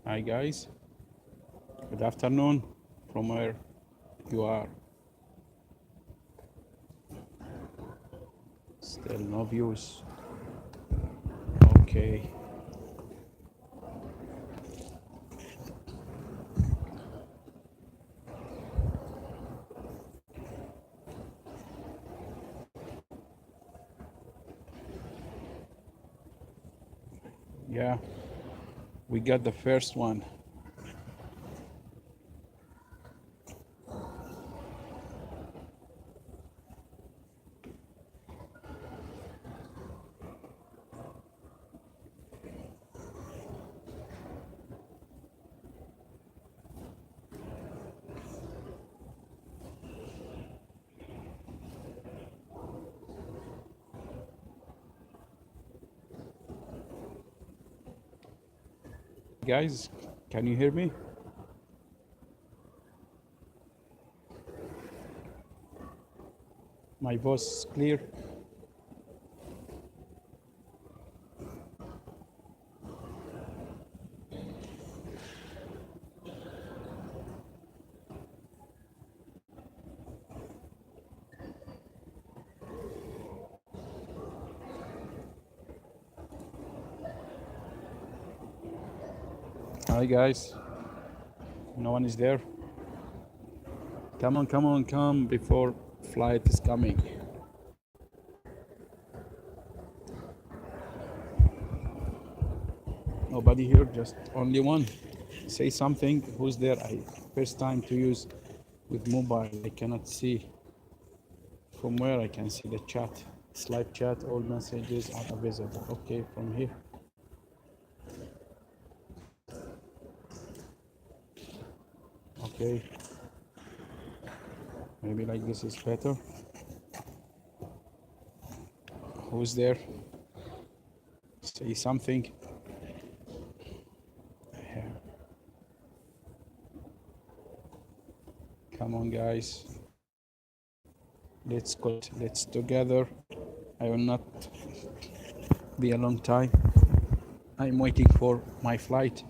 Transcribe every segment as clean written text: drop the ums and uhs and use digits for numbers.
Hi guys, good afternoon from where you are. Still no views. Okay. Yeah, we got the first one. Guys, can you hear me? My voice is clear. Hi guys, no one is there. Come on, come on, come before flight is coming. Nobody here, just only one. Say something. Who's there? First time to use with mobile. I cannot see from where I can see the chat. Slide chat, all messages are available. Okay, from here. Okay. Maybe like this is better. Who's there? Say something. Come on, guys. Let's together. I will not be a long time. I'm waiting for my flight.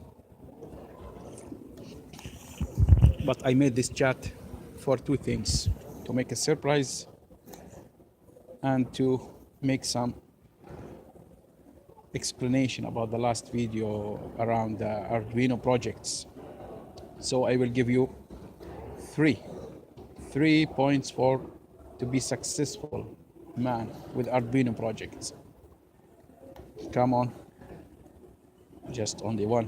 But I made this chat for two things: to make a surprise and to make some explanation about the last video around the Arduino projects. So I will give you three points for to be successful man with Arduino projects. Come on, just only one.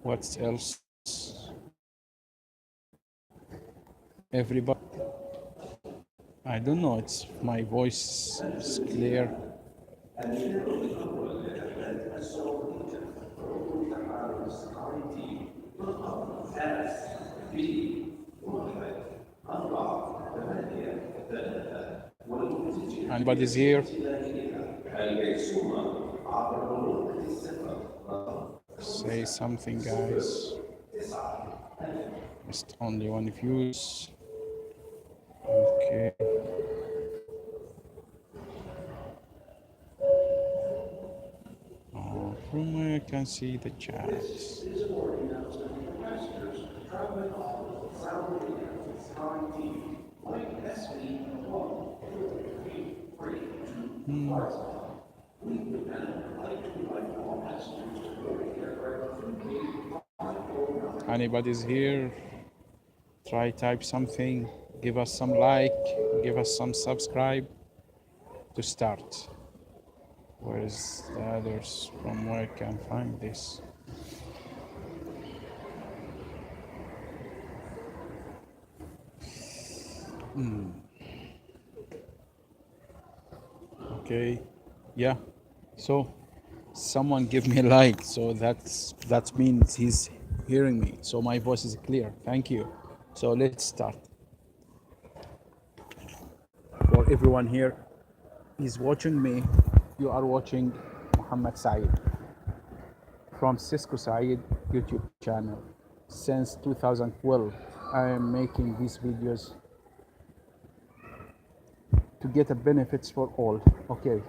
What else? Everybody, I don't know, it's my voice is clear. Anybody's here? Say something, guys. Just only one views. Okay. Oh, from where I can see the chat. Anybody's here? Try type something, give us some like, give us some subscribe to start. Where is the others? From where I can find this? Okay, yeah. So someone give me a like, so that means he's hearing me. So my voice is clear. Thank you. So let's start. For everyone here is watching me, you are watching Muhammad Saeed from Cisco Saeed YouTube channel. Since 2012, I am making these videos to get a benefits for all. Okay.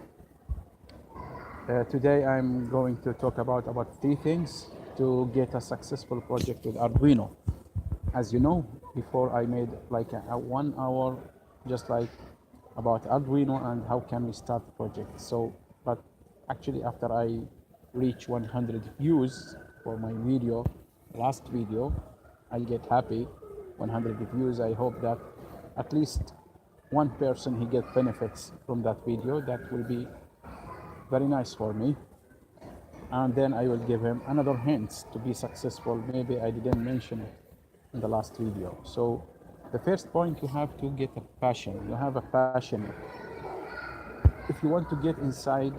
Today I'm going to talk about three things. to get a successful project with Arduino. As you know, before I made like a 1 hour just like about Arduino and how can we start project. So, but actually after I reach 100 views for my video, last video, I get happy. 100 views. I hope that at least one person he get benefits from that video. That will be very nice for me, and then I will give him another hint to be successful. Maybe I didn't mention it in the last video. So the first point, you have to get a passion. You have a passion. If you want to get inside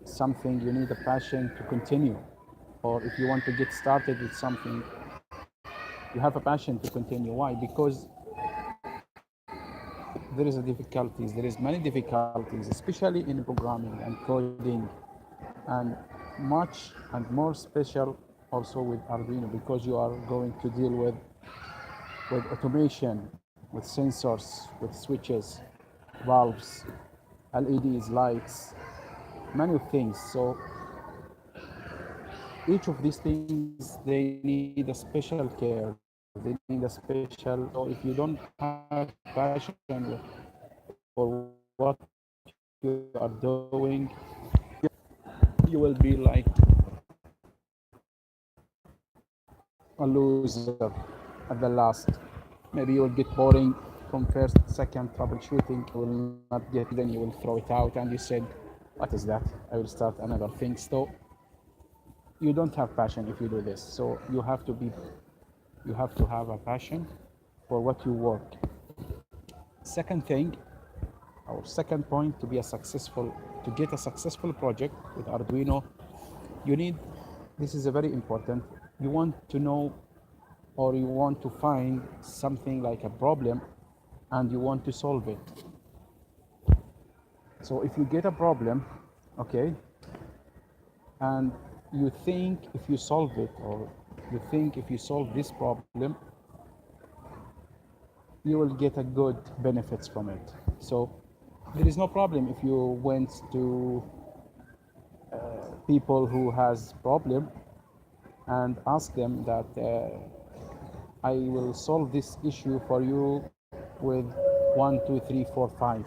something, you need a passion to continue. Or if you want to get started with something, you have a passion to continue. Why? Because there is a difficulties. There is many difficulties, especially in programming and coding, and much and more special also with Arduino, because you are going to deal with automation, with sensors, with switches, valves, LEDs, lights, many things. So each of these things, they need a special care. They need a special. So if you don't have passion for what you are doing, you will be like a loser at the last. Maybe you will get boring from first, second troubleshooting. You will not get it, then you will throw it out and you said, what is that? I will start another thing. So you don't have passion if you do this. So you have to have a passion for what you work. Second thing, our second point, to get a successful project with Arduino, you need, this is a very important, you want to know, or you want to find something like a problem and you want to solve it. So if you get a problem, okay, and you think if you solve it, or you think if you solve this problem, you will get a good benefits from it. So there is no problem if you went to people who has problem and ask them that I will solve this issue for you with 1, 2, 3, 4, 5.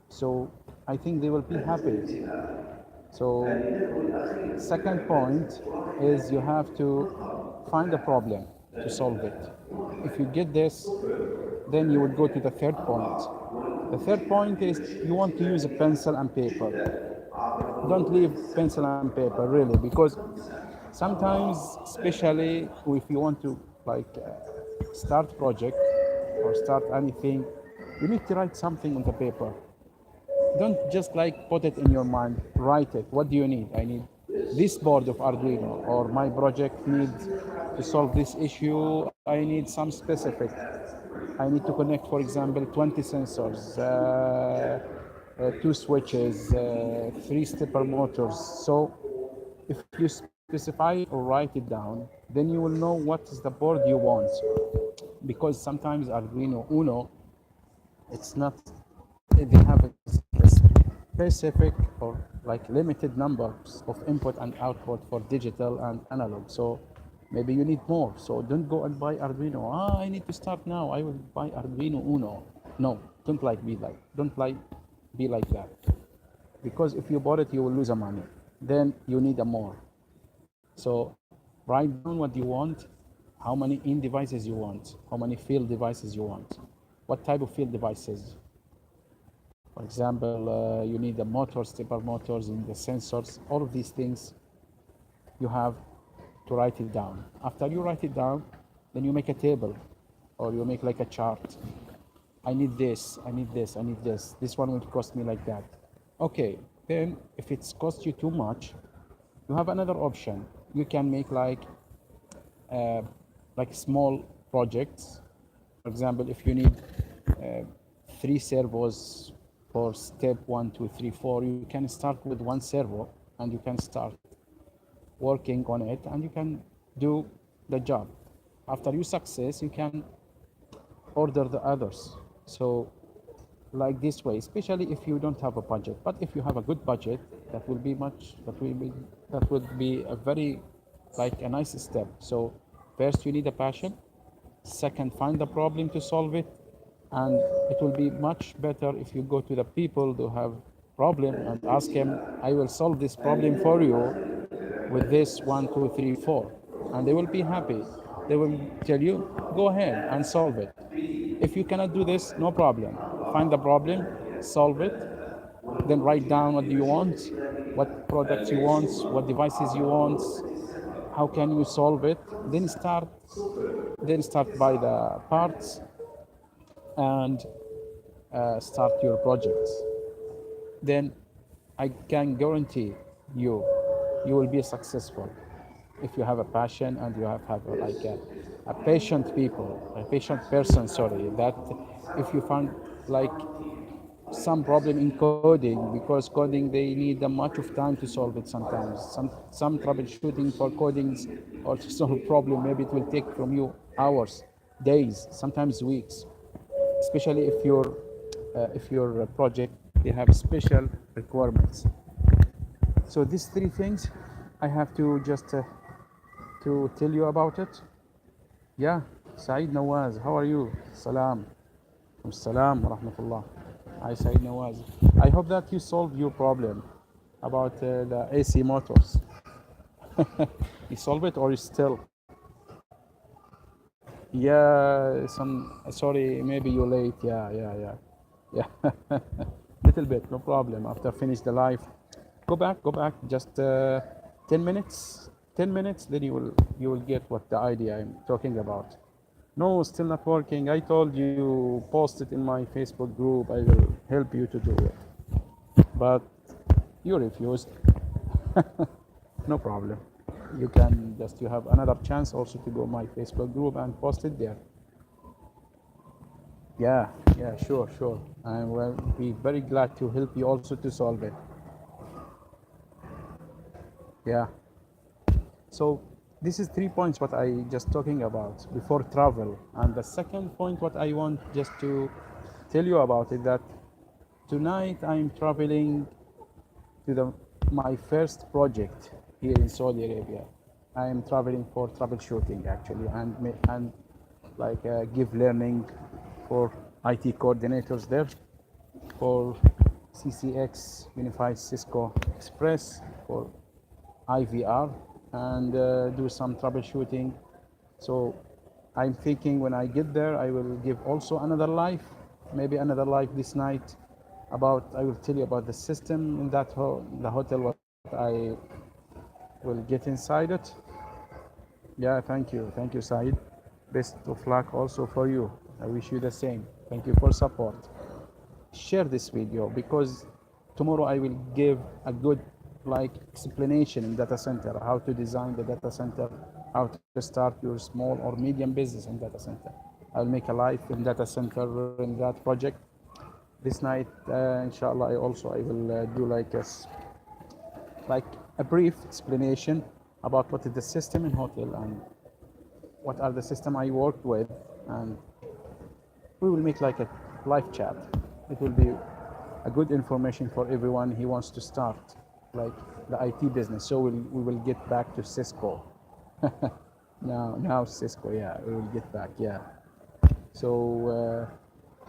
So I think they will be happy. So second point is you have to find a problem to solve it. If you get this, then you will go to the third point. The third point is you want to use a pencil and paper. Don't leave pencil and paper really, because sometimes, especially if you want to like start project or start anything, you need to write something on the paper. Don't just like put it in your mind. Write it. What do you need? I need this board of Arduino, or my project needs to solve this issue. I need some specific. I need to connect, for example, 20 sensors, two switches, three stepper motors. So if you specify or write it down, then you will know what is the board you want. Because sometimes Arduino Uno, it's not, they have a specific or like limited numbers of input and output for digital and analog. So maybe you need more. So don't go and buy Arduino. I need to start now. I will buy Arduino Uno. No, don't be like that. Because if you bought it, you will lose the money. Then you need a more. So write down what you want, how many in devices you want, how many field devices you want, what type of field devices. For example, you need the motors, stepper motors, and the sensors. All of these things, you have to write it down. After you write it down, then you make a table, or you make like a chart. I need this, I need this, I need this. This one will cost me like that. Okay, then if it's cost you too much, you have another option. You can make like small projects. For example, if you need 3 servos for step 1, 2, 3, 4, you can start with 1 servo and you can start working on it and you can do the job. After you success, you can order the others. So like this way, especially if you don't have a budget. But if you have a good budget, that will be a very like a nice step. So first you need a passion. Second, find the problem to solve it. And it will be much better if you go to the people who have problem and ask him, I will solve this problem for you with this 1, 2, 3, 4. And they will be happy. They will tell you, go ahead and solve it. If you cannot do this, no problem. Find the problem, solve it, then write down what do you want, what products you want, what devices you want, how can you solve it. Then start by the parts and start your projects. Then I can guarantee you, you will be successful if you have a passion and you have a patient people, a patient person. Sorry, that if you find like some problem in coding, because coding they need a much of time to solve it sometimes. Some troubleshooting for codings or to solve a problem, maybe it will take from you hours, days, sometimes weeks, especially if your project they have special requirements. So these three things I have to just to tell you about it. Yeah, Saeed Nawaz, how are you? Salam. Salam wa rahmatullah. Hi, Saeed Nawaz. I hope that you solved your problem about the AC motors. You solved it or you still? Yeah, sorry, maybe you're late. Yeah. Little bit, no problem. After finish the live, go back, just 10 minutes. 10 minutes, then you will get what the idea I'm talking about. No, still not working. I told you post it in my Facebook group. I will help you to do it. But you refused. No problem. You have another chance also to go my Facebook group and post it there. Yeah, sure. I will be very glad to help you also to solve it. Yeah. So this is 3 points what I just talking about before travel. And the second point what I want just to tell you about is that tonight I'm traveling to my first project here in Saudi Arabia. I am traveling for troubleshooting actually and like give learning for IT coordinators there for CCX Unified Cisco Express for IVR and do some troubleshooting. So I'm thinking when I get there, I will give also another live, maybe another live this night I will tell you about the system in the hotel, what I will get inside it. Yeah, thank you, Saeed. Best of luck also for you. I wish you the same. Thank you for support. Share this video because tomorrow I will give a good like explanation in data center, how to design the data center, how to start your small or medium business in data center. I'll make a live in data center in that project this night. Inshallah, I will do like a brief explanation about what is the system in hotel and what are the system I worked with, and we will make like a live chat. It will be a good information for everyone he wants to start like the IT business. So we will get back to Cisco. Now Cisco, yeah, we will get back, yeah. So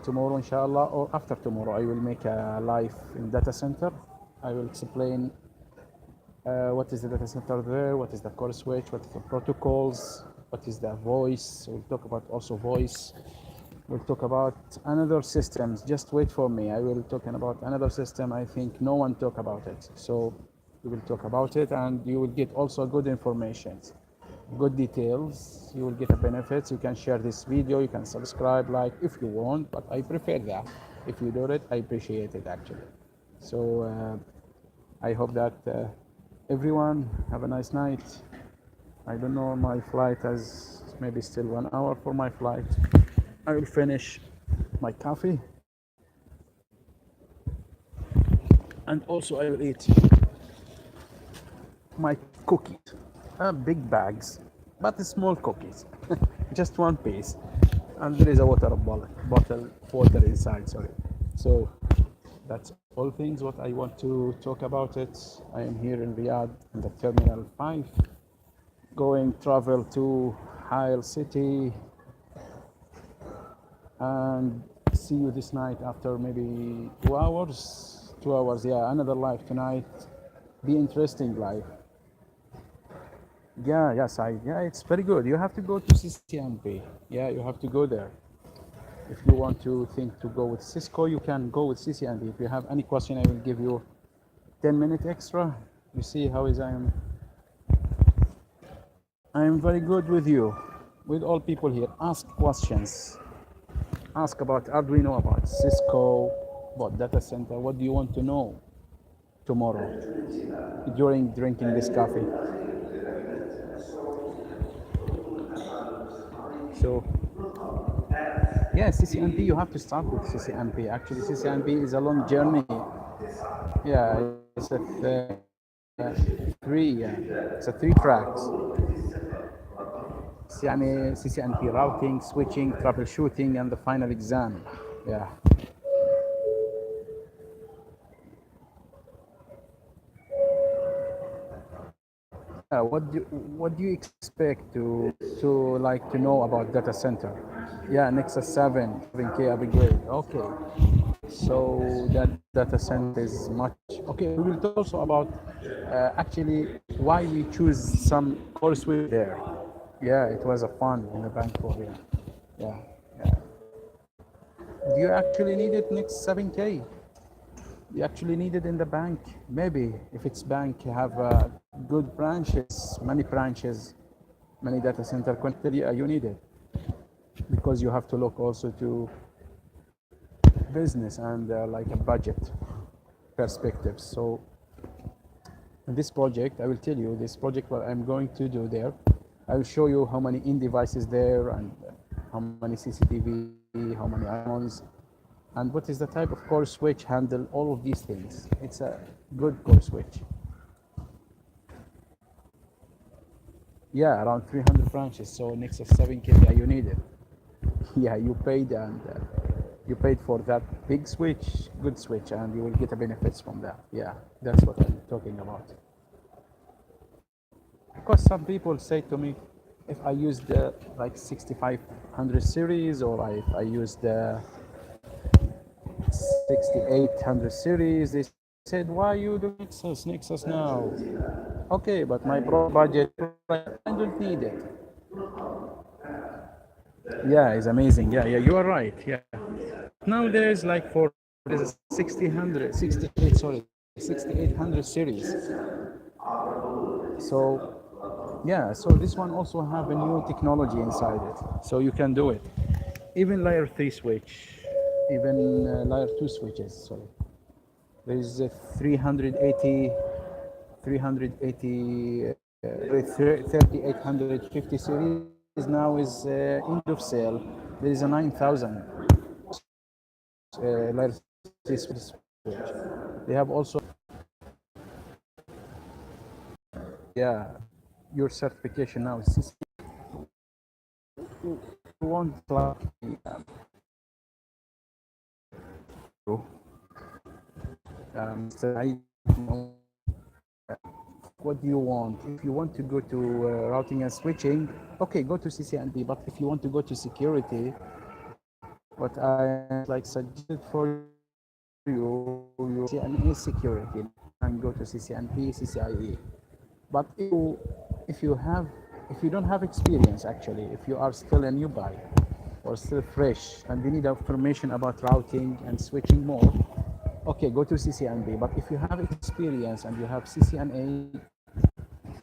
tomorrow, inshallah, or after tomorrow, I will make a live in data center. I will explain what is the data center there, what is the core switch, what is the protocols, what is the voice. We'll talk about also voice. We'll talk about another systems. Just wait for me. I will talk about another system. I think no one talk about it. So we will talk about it, and you will get also good information, good details. You will get a benefits. You can share this video. You can subscribe, like if you want. But I prefer that. If you do it, I appreciate it actually. So I hope that everyone have a nice night. I don't know, my flight has maybe still 1 hour for my flight. I will finish my coffee and also I will eat my cookies, big bags, but small cookies, just one piece, and there is a water bottle water inside. Sorry. So that's all things what I want to talk about it. I am here in Riyadh in the Terminal 5. going travel to Hile City and see you this night after maybe 2 hours. 2 hours, yeah, another live tonight. Be interesting live. Yeah, yes, yeah, it's very good. You have to go to CCNP. Yeah, you have to go there. If you want to think to go with Cisco, you can go with CCNP. If you have any question, I will give you 10 minutes extra. You see how is I am very good with you, with all people here. Ask questions. Ask about Arduino, about Cisco, about data center. What do you want to know tomorrow during drinking this coffee? So, yeah, CCNP, you have to start with CCNP. Actually, CCNP is a long journey. Yeah, it's a it's a three tracks. يعني CCNP routing, switching, troubleshooting, and the final exam. Yeah. Yeah, what do you expect to like to know about data center? Yeah, Nexus 7, 7K upgrade. Okay, so that data center is much. Okay, we will talk also about actually why we choose some course with there. Yeah, it was a fun in the bank for yeah. Yeah, yeah. Do you actually need it next 7K? You actually need it in the bank. Maybe if it's bank, you have good branches, many data center connected. Yeah, you need it because you have to look also to business and like a budget perspective. So in this project, I will tell you this project what I'm going to do there. I will show you how many in devices there and how many CCTV, how many iPhones, and what is the type of core switch handle all of these things. It's a good core switch. Yeah, around 300 branches. So Nexus 7K, yeah, you need it. Yeah, you paid for that big switch, good switch, and you will get the benefits from that. Yeah, that's what I'm talking about. Because some people say to me, if I use the like 6500 series or if I use the 6800 series, they said, why you do Nexus now? Okay, but my pro budget, I don't need it. Yeah, it's amazing. Yeah, yeah, you are right. Yeah. Now there's like for there's a 6000, 68, sorry, 6800 series. So yeah, so this one also have a new technology inside it, so you can do it. Even layer 3 switch, even layer 2 switches. Sorry, there is a 380, 380, 3850 series now is end of sale. There is a 9000 layer 3 switch. They have also yeah your certification now is want like I what do you want? If you want to go to routing and switching, okay, go to CCNP. But if you want to go to security, what I like suggested for you, you CCNA security and go to CCNP, CCIE. But if you don't have experience actually, if you are still a new buy or still fresh and you need information about routing and switching more, okay, go to CCNB. But if you have experience and you have CCNA,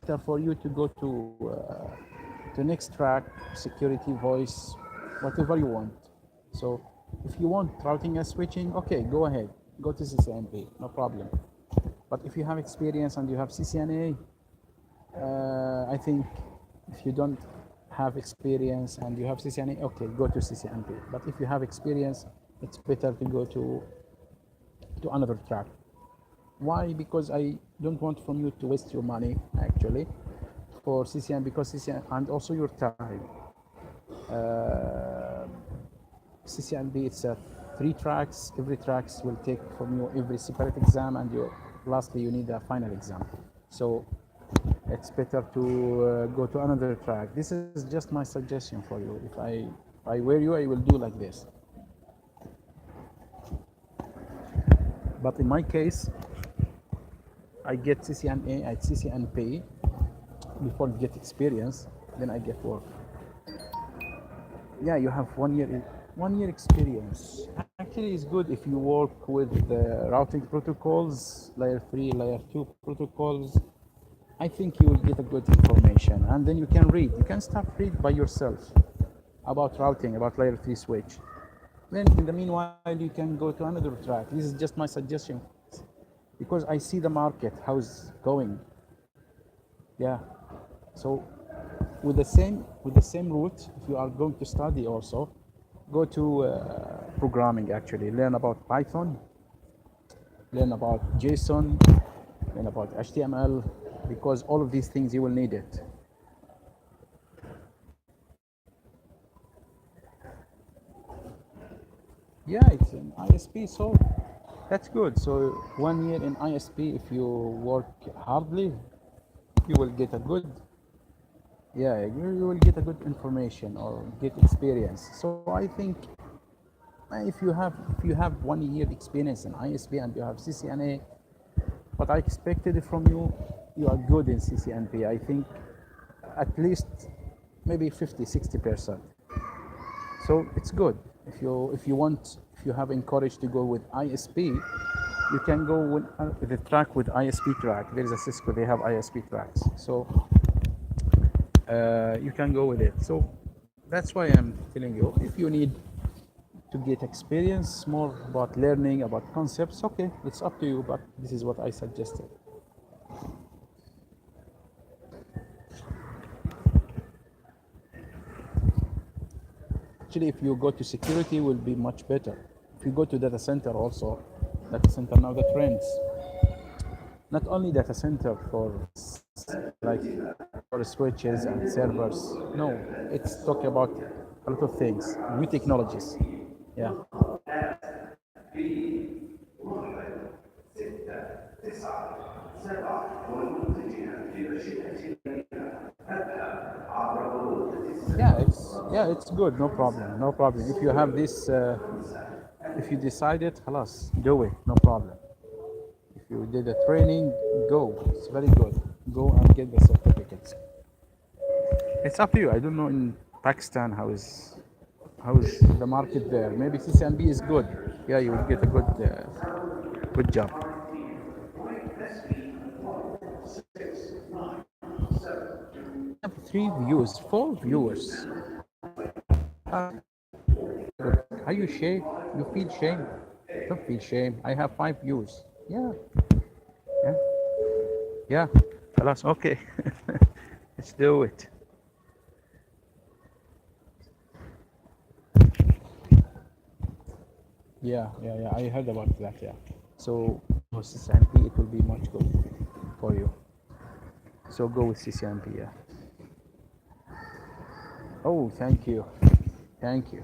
better for you to go to next track, security, voice, whatever you want. So if you want routing and switching, okay, go ahead, go to CCNP, no problem. But if you have experience and you have CCNA, I think if you don't have experience and you have CCNA, okay, go to CCNP. But if you have experience, it's better to go to another track. Why? Because I don't want from you to waste your money actually for CCN because CCN and also your time. Uh, CCNB it's a 3 tracks. Every tracks will take from you every separate exam and you lastly you need a final exam. So it's better to go to another track. This is just my suggestion for you. If I were you, I will do like this. But in my case, I get CCNA at CCNP before you get experience, then I get work. Yeah, you have 1 year experience. Actually, it's good if you work with the routing protocols, layer 3, layer 2 protocols. I think you will get a good information, and then you can read. You can start read by yourself about routing, about layer 3 switch. Then in the meanwhile, you can go to another track. This is just my suggestion because I see the market, how it's going. Yeah. So with the same route, if you are going to study also, go to programming actually. Learn about Python, learn about JSON, learn about HTML, because all of these things you will need it. Yeah, it's an ISP, so that's good. So 1 year in ISP, if you work hardly, you will get a good, yeah, you will get a good information or get experience. So I think if you have 1 year experience in ISP and you have CCNA, what I expected from you, you are good in CCNP. I think at least maybe 50-60%. So it's good. If you have encouraged to go with ISP, you can go with the track with ISP track. There is a Cisco, they have ISP tracks. So you can go with it. So that's why I'm telling you, if you need to get experience more about learning about concepts, okay, it's up to you, but this is what I suggested. Actually, if you go to security, will be much better. If you go to data center also, data center now the trends, not only data center for like for switches and servers. No, it's talking about a lot of things, new technologies. Yeah. Yeah, it's good. No problem. No problem. If you have this, if you decide it, halas, do it. No problem. If you did the training, go. It's very good. Go and get the certificates. It's up to you. I don't know in Pakistan how is the market there. Maybe CCMB is good. Yeah, you will get a good job. I have 3 views, 4 viewers. Are you shame? You feel shame? Don't feel shame. I have 5 views. Yeah, yeah, yeah. Halas, okay. Let's do it. Yeah. I heard about that. Yeah. So CCMP, it will be much good for you. So go with CCMP. Yeah. Oh, thank you. Thank you.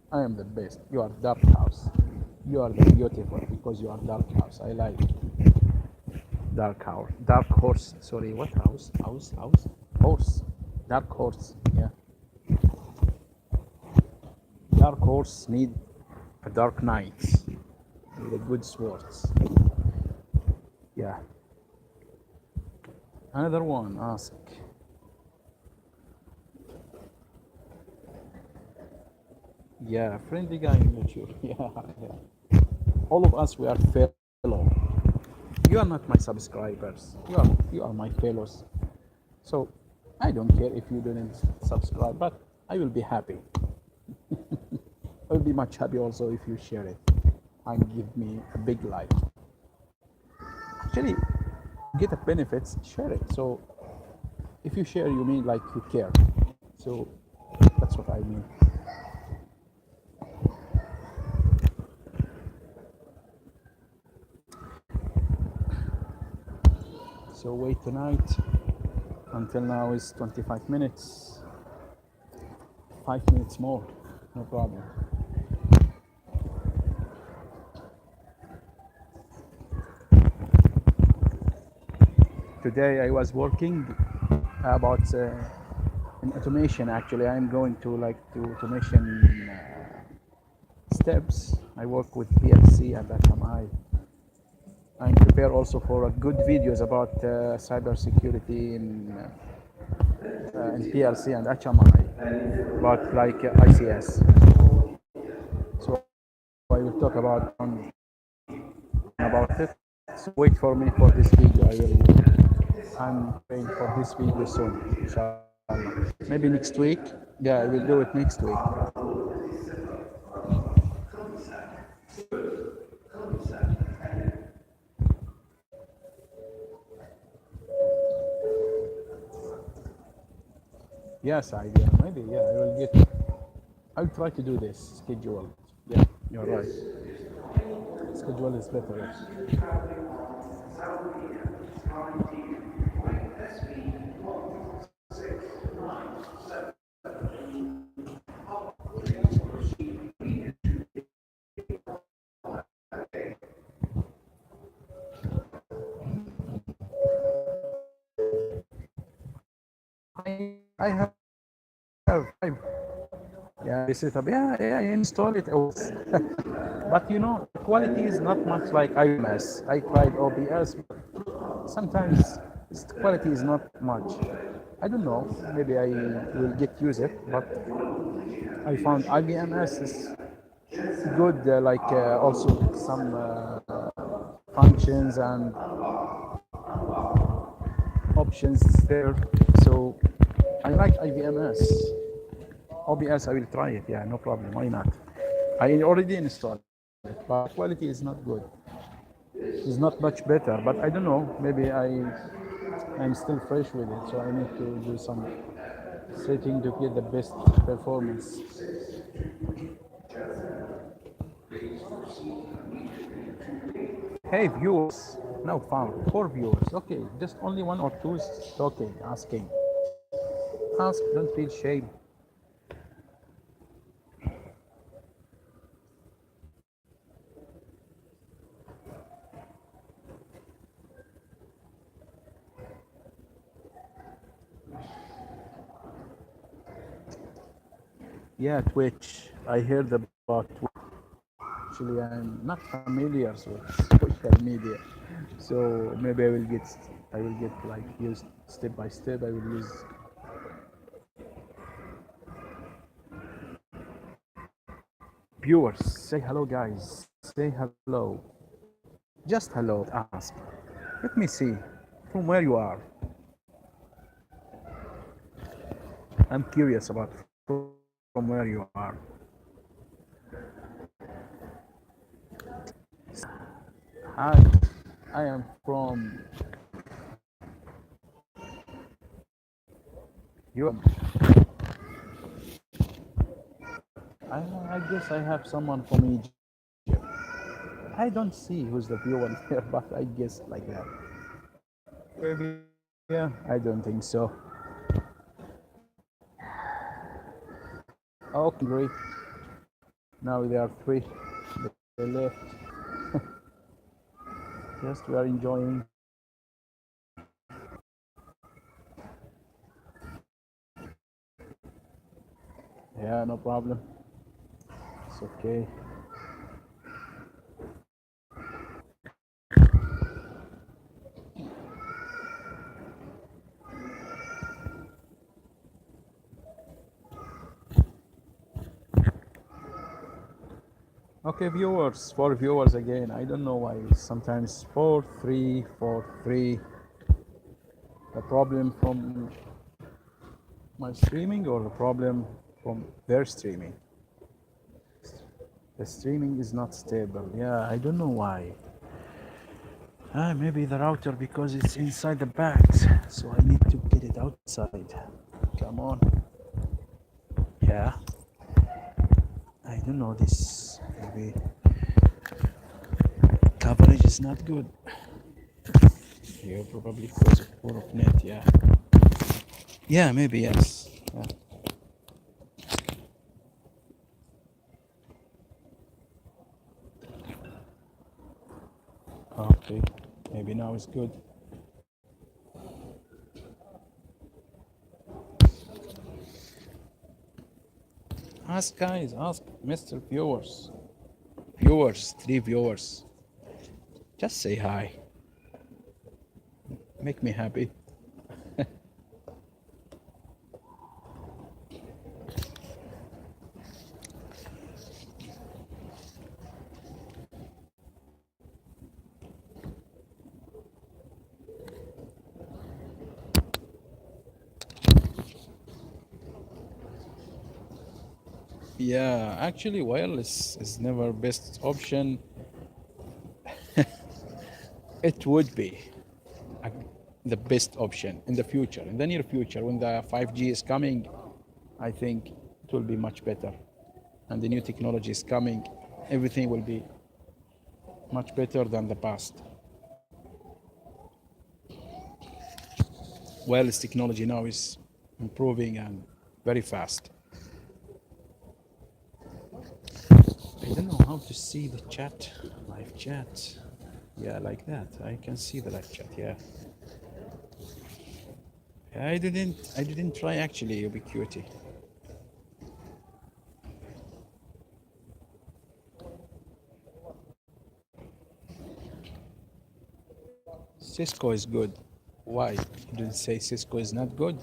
I am the best. You are dark house. You are the beautiful because you are dark house. I like dark house. Dark horse. Sorry, what house? House? Horse. Dark horse. Yeah. Dark horse need a dark knight. Need a good swords. Yeah. Another one. Ask. Yeah, friendly guy in YouTube. Yeah. All of us, we are fellow. You are not my subscribers. You are my fellows. So I don't care if you didn't subscribe, but I will be happy. I will be much happy also if you share it and give me a big like. Actually, get the benefits, share it. So if you share, you mean like you care. So that's what I mean. So wait tonight. Until now is 25 minutes. 5 minutes more. No problem. Today I was working about in automation. Actually, I'm going to like to automation steps. I work with PLC and HMI. I prepare also for good videos about cybersecurity in PLC and HMI, about like ICS. So I will talk about it. So wait for me for this video. I'm praying for this video soon, inshallah. Maybe next week. Yeah, I will do it next week. Yes, I yeah, maybe yeah, I will get. I'll try to do this schedule. Yeah, you're right. Schedule is better. I have five. Yeah, this is a yeah, I install it. But you know, the quality is not much like IMS. I tried OBS, but sometimes the quality is not much. I don't know. Maybe I will get use it, but I found IBMS is good. Also some functions and options there. So I like IBMS. OBS, I will try it. Yeah, no problem. Why not? I already installed it, but the quality is not good. It's not much better, but I don't know. Maybe I'm still fresh with it, so I need to do some setting to get the best performance. Hey viewers, now found 4 viewers. Okay, just only one or two is talking, asking. Ask, don't feel shame. Yeah, Twitch. I heard about Twitch. Actually, I'm not familiar with social media, so maybe I will get like used step by step. I will use viewers. Say hello, guys. Say hello. Just hello. Ask. Let me see from where you are. I'm curious about from where you are. Hi, I am from Europe. I guess I have someone from Egypt. I don't see who's the viewer here, but I guess like that. Maybe, yeah, I don't think so. Okay, great. Now there are three. They left. Yes, we are enjoying. Yeah, no problem. It's okay. Okay, viewers, 4 viewers again. I don't know why. Sometimes 4, 3, 4, 3. The problem from my streaming or the problem from their streaming. The streaming is not stable. Yeah, I don't know why. Maybe the router because it's inside the bags, so I need to get it outside. Come on. Yeah. I don't know this. Maybe coverage is not good. Here probably because of poor of net. Yeah. Yeah, maybe yes. Yeah. Okay. Maybe now it's good. Ask guys, ask Mr. Viewers. Viewers, 3 viewers. Just say hi. Make me happy. Yeah, actually wireless is never best option. It would be a- the best option in the future, in the near future, when the 5G is coming. I think it will be much better. And the new technology is coming. Everything will be much better than the past. Wireless technology now is improving and very fast. I don't know how to see the chat, live chat. Yeah, like that. I can see the live chat. Yeah. I didn't try actually ubiquity. Cisco is good. Why? You didn't say Cisco is not good?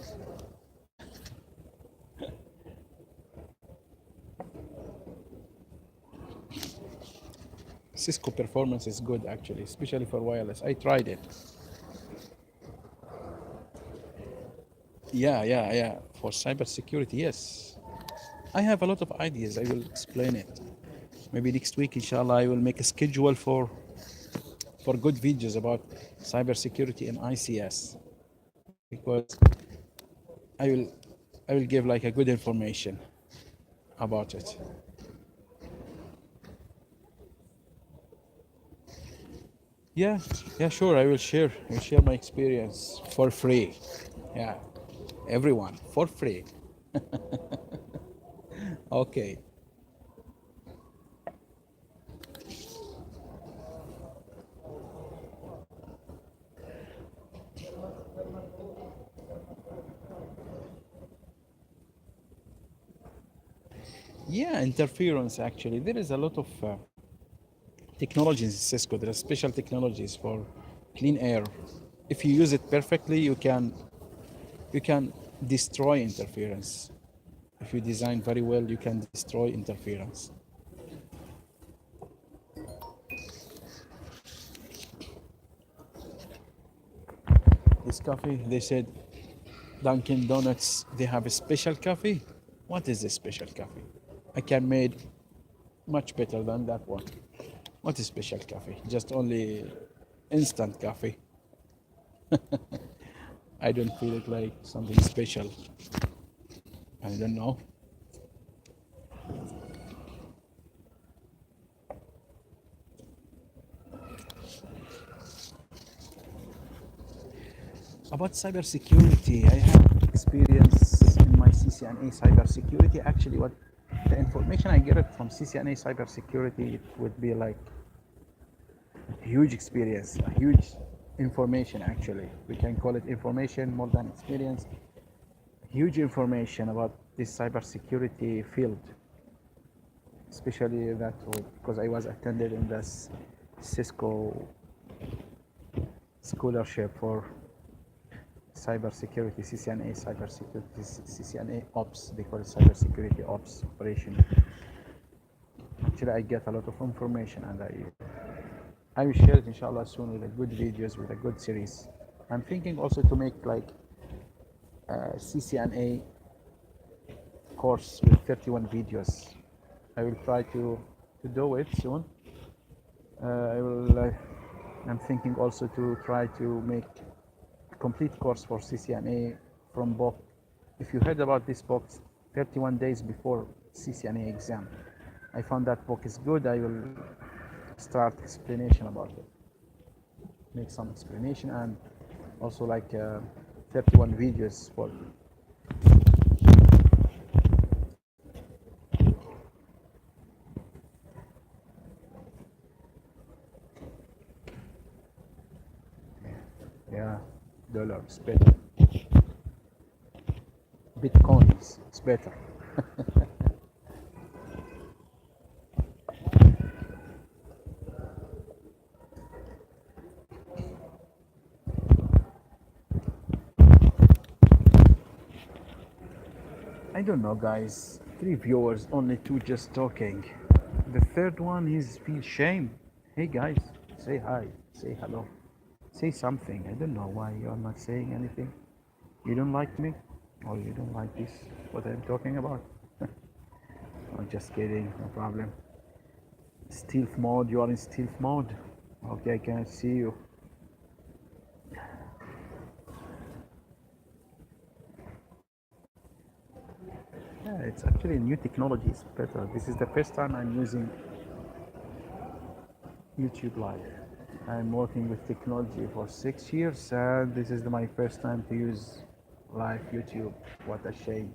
Cisco performance is good actually, especially for wireless. I tried it. Yeah. For cybersecurity, yes. I have a lot of ideas. I will explain it. Maybe next week, inshallah, I will make a schedule for good videos about cybersecurity and ICS, because I will I will give like a good information about it. Yeah, yeah, sure. I will share my experience for free. Yeah, everyone for free. Okay. Yeah, interference actually. There is a lot of technologies in Cisco. There are special technologies for clean air. If you use it perfectly, you can destroy interference. If you design very well, you can destroy interference. This coffee, they said Dunkin' Donuts, they have a special coffee. What is a special coffee? I can make much better than that one. What is special coffee? Just only instant coffee. I don't feel it like something special. I don't know. About cybersecurity, I have experience in my CCNA cybersecurity. Actually, what the information I get it from CCNA cybersecurity, it would be like huge experience, a huge information actually. We can call it information more than experience. Huge information about this cybersecurity field, especially that because I was attended in this Cisco scholarship for cybersecurity, CCNA cybersecurity, CCNA ops, they call it cybersecurity ops operation. Actually, I get a lot of information, and I will share it inshallah soon with a good videos, with a good series. I'm thinking also to make like a CCNA course with 31 videos. I will try to do it soon. I will. I'm thinking also to try to make a complete course for CCNA from book. If you heard about this book, 31 days before CCNA exam, I found that book is good. I will start explanation about it. Make some explanation and also like 31 videos for. Yeah, dollars better. Bitcoins, it's better. I don't know, guys. 3 viewers, only 2 just talking. The third one is feel shame. Hey guys, say hi, say hello, say something. I don't know why you are not saying anything. You don't like me, or you don't like this? What I'm talking about? I'm just kidding. No problem. Stealth mode. You are in stealth mode. Okay, I can't see you. Yeah, it's actually new technology. It's better. This is the first time I'm using YouTube Live. I'm working with technology for 6 years, and this is my first time to use live YouTube. What a shame.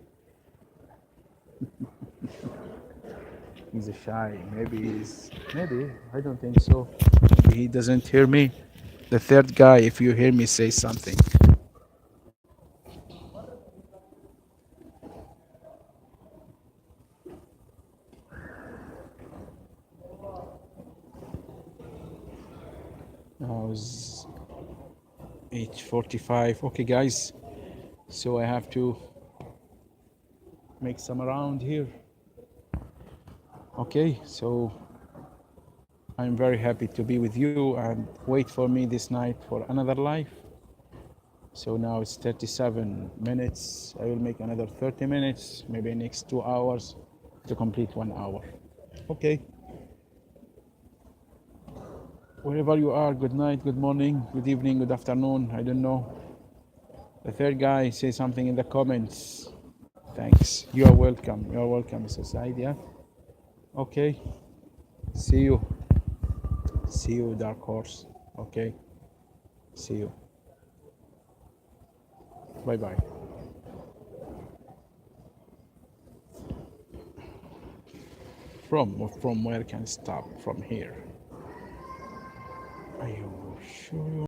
He's a shy. Maybe, I don't think so. Maybe he doesn't hear me. The third guy, if you hear me, say something. Now it's 8:45. Okay, guys. So I have to make some around here. Okay, so I'm very happy to be with you and wait for me this night for another live. So now it's 37 minutes. I will make another 30 minutes, maybe next 2 hours to complete 1 hour. Okay. Wherever you are, good night, good morning, good evening, good afternoon. I don't know. The third guy, say something in the comments. Thanks. You are welcome. You are welcome, Mr. Said. Yeah. Okay. See you. See you, Dark Horse. Okay. See you. Bye bye. From where can I stop? From here.